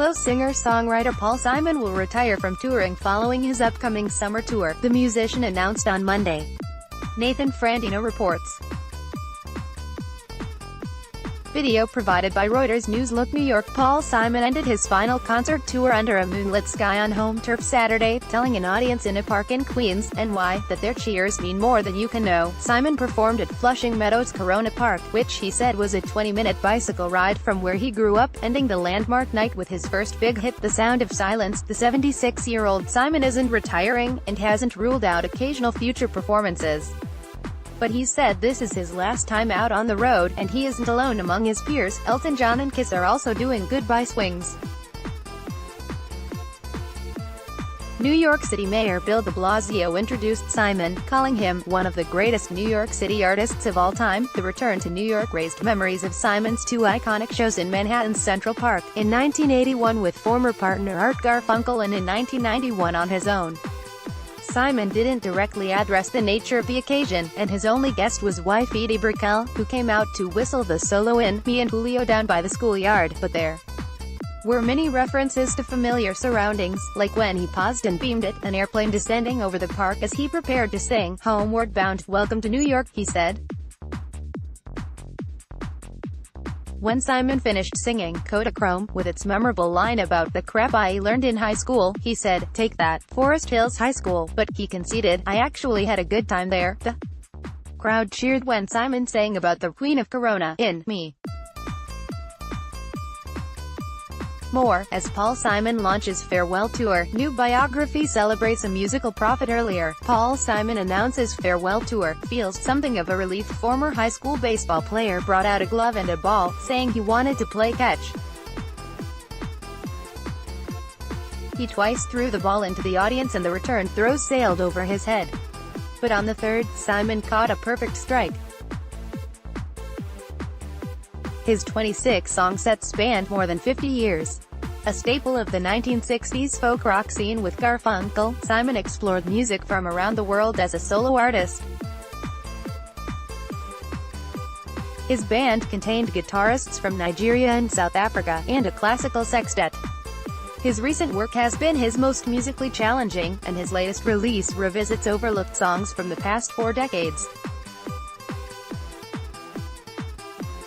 close. Singer-songwriter Paul Simon will retire from touring following his upcoming summer tour, the musician announced on Monday. Nathan Frandino reports. Video provided by Reuters NewslookNEW YORK. Paul Simon ended his final concert tour under a moonlit sky on home turf Saturday, telling an audience in a park in Queens, NY, that their cheers mean more than you can know. Simon performed at Flushing Meadows Corona Park, which he said was a 20-minute bicycle ride from where he grew up, ending the landmark night with his first big hit, The Sound of Silence. The 76-year-old Simon isn't retiring, and hasn't ruled out occasional future performances. But he said this is his last time out on the road, and he isn't alone among his peers. Elton John and Kiss are also doing goodbye swings. New York City Mayor Bill de Blasio introduced Simon, calling him one of the greatest New York City artists of all time. The return to New York raised memories of Simon's two iconic shows in Manhattan's Central Park, in 1981 with former partner Art Garfunkel and in 1991 on his own. Simon didn't directly address the nature of the occasion, and his only guest was wife Edie Brickell, who came out to whistle the solo in Me and Julio Down by the Schoolyard, but there were many references to familiar surroundings, like when he paused and beamed at an airplane descending over the park as he prepared to sing Homeward Bound. "Welcome to New York," he said. When Simon finished singing Kodachrome, with its memorable line about the crap I learned in high school, he said, "Take that, Forest Hills High School," but, he conceded, "I actually had a good time there." The crowd cheered when Simon sang about the Queen of Corona in Me. More, as Paul Simon launches farewell tour. New biography celebrates a musical prophet. Earlier, Paul Simon announces farewell tour. Feels something of a relief. Former high school baseball player brought out a glove and a ball, saying he wanted to play catch. He twice threw the ball into the audience and the return throw sailed over his head. But on the third, Simon caught a perfect strike. His 26-song set spanned more than 50 years. A staple of the 1960s folk rock scene with Garfunkel, Simon explored music from around the world as a solo artist. His band contained guitarists from Nigeria and South Africa, and a classical sextet. His recent work has been his most musically challenging, and his latest release revisits overlooked songs from the past 4 decades.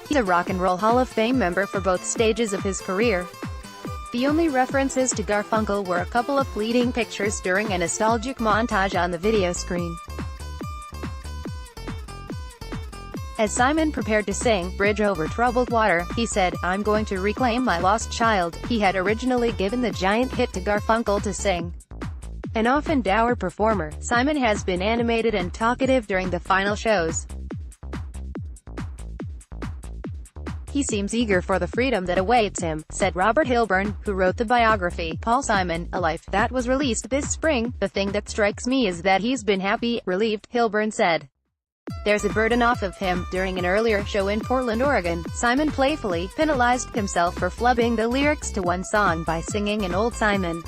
He's a Rock and Roll Hall of Fame member for both stages of his career. The only references to Garfunkel were a couple of fleeting pictures during a nostalgic montage on the video screen. As Simon prepared to sing Bridge Over Troubled Water, he said, "I'm going to reclaim my lost child." He had originally given the giant hit to Garfunkel to sing. An often dour performer, Simon has been animated and talkative during the final shows. "He seems eager for the freedom that awaits him," said Robert Hilburn, who wrote the biography, Paul Simon, A Life, that was released this spring. "The thing that strikes me is that he's been happy, relieved," Hilburn said. "There's a burden off of him." During an earlier show in Portland, Oregon, Simon playfully penalized himself for flubbing the lyrics to one song by singing an old Simon